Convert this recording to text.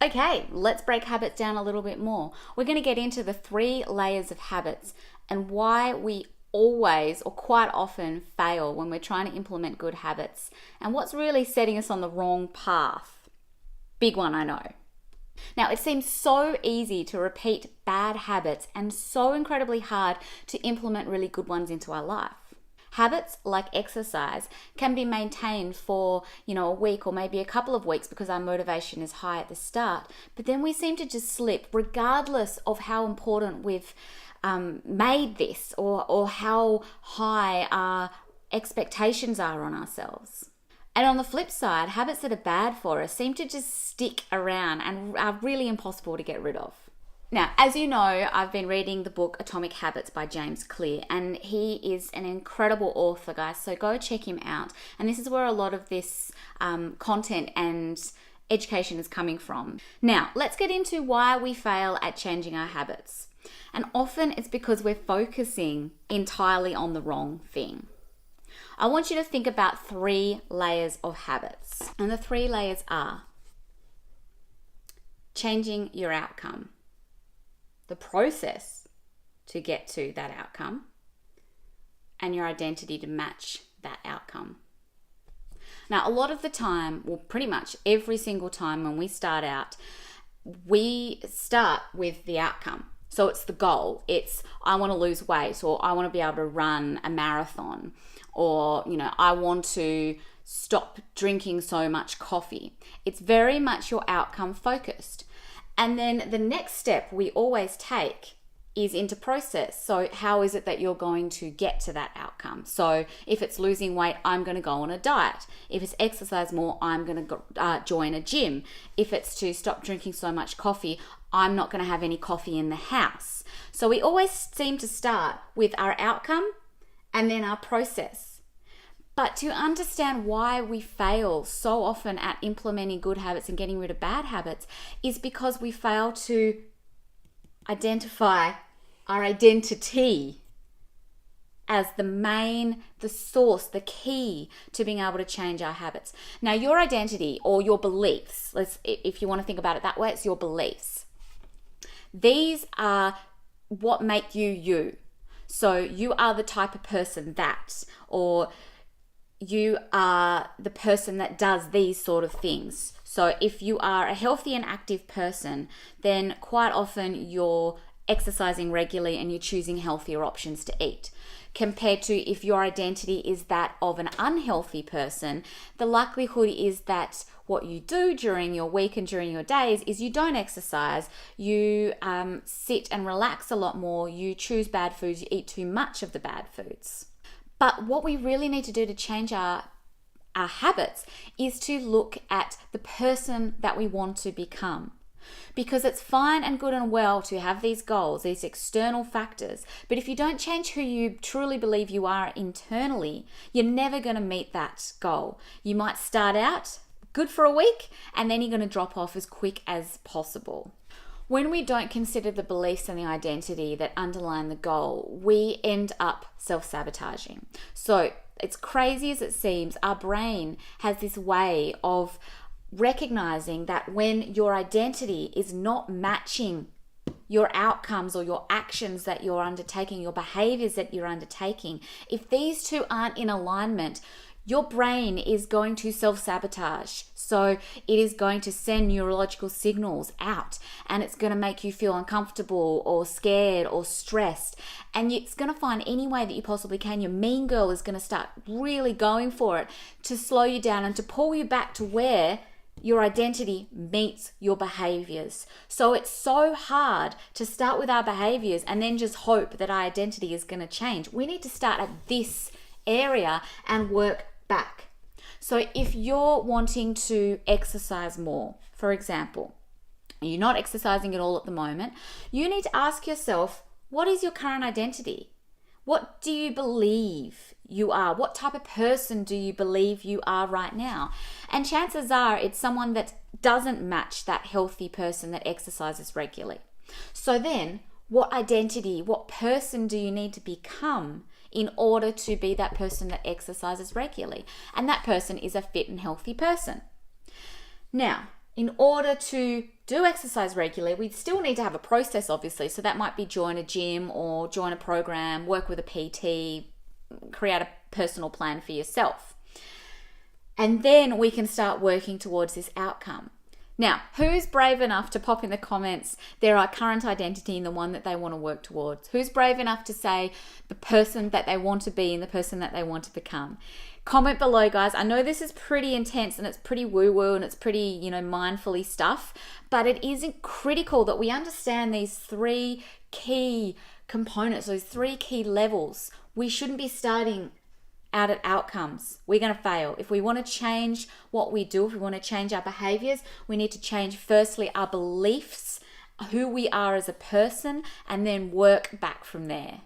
Okay, let's break habits down a little bit more. We're going to get into the 3 layers of habits and why we always or quite often fail when we're trying to implement good habits and what's really setting us on the wrong path. Big one, I know. Now, it seems so easy to repeat bad habits and so incredibly hard to implement really good ones into our life. Habits like exercise can be maintained for, a week or maybe a couple of weeks because our motivation is high at the start. But then we seem to just slip regardless of how important we've made this or how high our expectations are on ourselves. And on the flip side, habits that are bad for us seem to just stick around and are really impossible to get rid of. Now, as you know, I've been reading the book Atomic Habits by James Clear, and he is an incredible author, guys, so go check him out. And this is where a lot of this content and education is coming from. Now, let's get into why we fail at changing our habits. And often it's because we're focusing entirely on the wrong thing. I want you to think about 3 layers of habits. And the 3 layers are changing your outcome, the process to get to that outcome, and your identity to match that outcome. Now, a lot of the time, well, pretty much every single time when we start out, we start with the outcome. So it's the goal. It's, I want to lose weight, or I want to be able to run a marathon, or, I want to stop drinking so much coffee. It's very much your outcome focused. And then the next step we always take is into process. So how is it that you're going to get to that outcome? So if it's losing weight, I'm going to go on a diet. If it's exercise more, I'm going to join a gym. If it's to stop drinking so much coffee, I'm not going to have any coffee in the house. So we always seem to start with our outcome and then our process. But to understand why we fail so often at implementing good habits and getting rid of bad habits is because we fail to identify our identity as the source, the key to being able to change our habits. Now, your identity or your beliefs, if you want to think about it that way, it's your beliefs. These are what make you you. So you are the type of person that, or you are the person that does these sort of things. So if you are a healthy and active person, then quite often you're exercising regularly and you're choosing healthier options to eat. Compared to if your identity is that of an unhealthy person, the likelihood is that what you do during your week and during your days is you don't exercise, you sit and relax a lot more, you choose bad foods, you eat too much of the bad foods. But what we really need to do to change our habits is to look at the person that we want to become. Because it's fine and good and well to have these goals, these external factors, but if you don't change who you truly believe you are internally, you're never going to meet that goal. You might start out good for a week and then you're going to drop off as quick as possible. When we don't consider the beliefs and the identity that underline the goal, we end up self-sabotaging. So it's crazy as it seems, our brain has this way of recognizing that when your identity is not matching your outcomes or your actions that you're undertaking, your behaviors that you're undertaking, if these two aren't in alignment, your brain is going to self-sabotage. So it is going to send neurological signals out and it's going to make you feel uncomfortable or scared or stressed. And it's going to find any way that you possibly can. Your mean girl is going to start really going for it to slow you down and to pull you back to where your identity meets your behaviors. So it's so hard to start with our behaviors and then just hope that our identity is going to change. We need to start at this area and work back. So if you're wanting to exercise more, for example, you're not exercising at all at the moment, you need to ask yourself, what is your current identity? What do you believe you are? What type of person do you believe you are right now? And chances are it's someone that doesn't match that healthy person that exercises regularly. So then, what identity, what person do you need to become in order to be that person that exercises regularly? And that person is a fit and healthy person. Now, in order to do exercise regularly, we still need to have a process, obviously. So that might be join a gym or join a program, work with a PT, create a personal plan for yourself. And then we can start working towards this outcome. Now, who's brave enough to pop in the comments their current identity and the one that they want to work towards? Who's brave enough to say the person that they want to be and the person that they want to become? Comment below, guys. I know this is pretty intense and it's pretty woo-woo and it's pretty, mindfully stuff, but it is critical that we understand these 3 key components, those 3 key levels. We shouldn't be starting out at outcomes. We're going to fail. If we want to change what we do, if we want to change our behaviors, we need to change firstly our beliefs, who we are as a person, and then work back from there.